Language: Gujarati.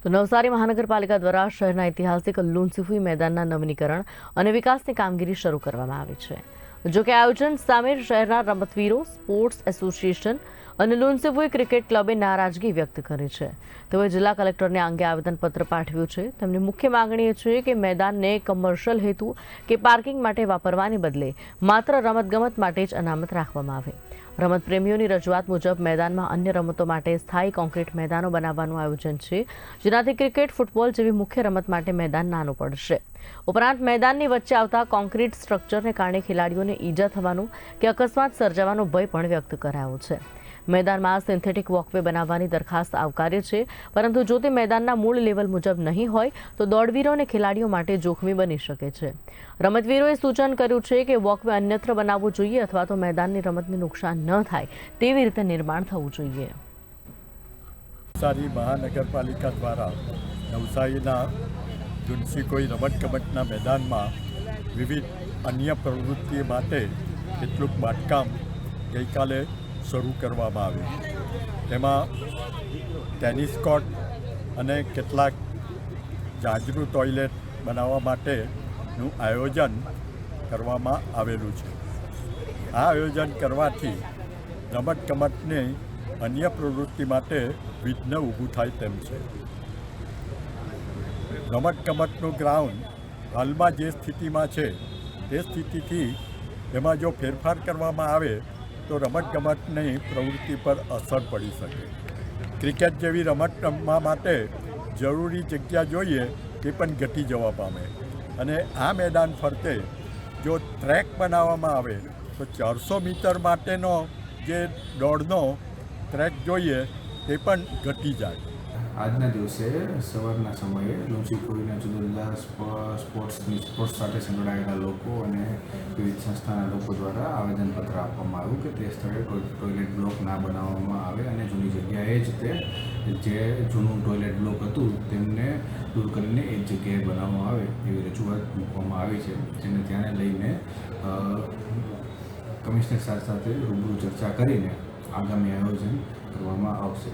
તો નવસારી મહાનગરપાલિકા દ્વારા શહેરના ઐતિહાસિક લુન્સીફુઈ મેદાનના નવીનીકરણ અને વિકાસની કામગીરી શરૂ કરવામાં આવી છે। જો કે આયોજન સામે શહેરના રમતવીરો, સ્પોર્ટ્સ એસોસિએશન અને લુન્સીફુઈ ક્રિકેટ ક્લબે નારાજગી વ્યક્ત કરી છે। તેઓએ જિલ્લા કલેક્ટરને આ અંગે આવેદનપત્ર પાઠવ્યું છે। તેમની મુખ્ય માંગણી એ છે કે મેદાનને કમર્શિયલ હેતુ કે પાર્કિંગ માટે વાપરવાને બદલે માત્ર રમતગમત માટે જ અનામત રાખવામાં આવે। રમત પ્રેમીઓની રજૂઆત મુજબ મેદાનમાં અન્ય રમતો માટે સ્થાયી કોન્ક્રીટ મેદાનો બનાવવાનું આયોજન છે, જેનાથી ક્રિકેટ, ફૂટબોલ જેવી મુખ્ય રમત માટે મેદાન નાનું પડશે। ઉપરાંત મેદાનની વચ્ચે આવતા કોન્ક્રીટ સ્ટ્રક્ચરને કારણે ખેલાડીઓને ઈજા થવાનું કે અકસ્માત સર્જાવાનો ભય પણ વ્યક્ત કરાયો છે। મેદાનમાં સિન્થેટિક વોકવે બનાવવાની દરખાસ્ત આવકાર્ય છે, પરંતુ જો તે મેદાનના મૂળ લેવલ મુજબ નહીં હોય તો દોડવીરો અને ખેલાડીઓ માટે જોખમી બની શકે છે। રમતવીરોએ સૂચન કર્યું છે કે વોકવે અન્યત્ર બનાવવું જોઈએ અથવા તો મેદાનની રમતને નુકસાન ન થાય તેવી રીતે નિર્માણ થવું જોઈએ। નવસારી મહાનગરપાલિકા દ્વારા નવસારીના લુન્સીફુઈ રમતગમતના મેદાનમાં વિવિધ અન્ય પ્રવૃત્તિ માટે કેટલુંક બાંધકામ ગઈકાલે શરૂ કરવામાં આવ્યું। તેમાં ટેનિસ કોર્ટ અને કેટલાક જાજરૂ ટોયલેટ બનાવવા માટેનું આયોજન કરવામાં આવેલું છે। આ આયોજન કરવાથી રમતગમતની અન્ય પ્રવૃત્તિ માટે વિઘ્ન ઊભું થાય તેમ છે। રમતગમતનું ગ્રાઉન્ડ હાલમાં જે સ્થિતિમાં છે તે સ્થિતિથી એમાં જો ફેરફાર કરવામાં આવે તો રમતગમતની પ્રવૃત્તિ પર અસર પડી શકે। ક્રિકેટ જેવી રમત રમવા માટે જરૂરી જગ્યા જોઈએ તે પણ ઘટી જવા પામે અને આ મેદાન ફરતે જો ટ્રેક બનાવવામાં આવે તો 400 મીટર માટેનો જે દોડનો ટ્રેક જોઈએ તે પણ ઘટી જાય। આજના દિવસે સવારના સમયે લુન્સીફુઈના જુદા જુદા સ્પોર્ટ્સ સાથે સંકળાયેલા લોકો અને વિવિધ સંસ્થાના લોકો દ્વારા આવેદનપત્ર આપવામાં આવ્યું કે તે સ્થળે ટોયલેટ બ્લોક ના બનાવવામાં આવે અને જૂની જગ્યાએ જ જે જૂનું ટોયલેટ બ્લોક હતું તેમને દૂર કરીને એ જગ્યાએ બનાવવામાં આવે એવી રજૂઆત મૂકવામાં આવી છે, જેને ધ્યાને લઈને કમિશનર સાથે રૂબરૂ ચર્ચા કરીને આગામી આયોજન કરવામાં આવશે।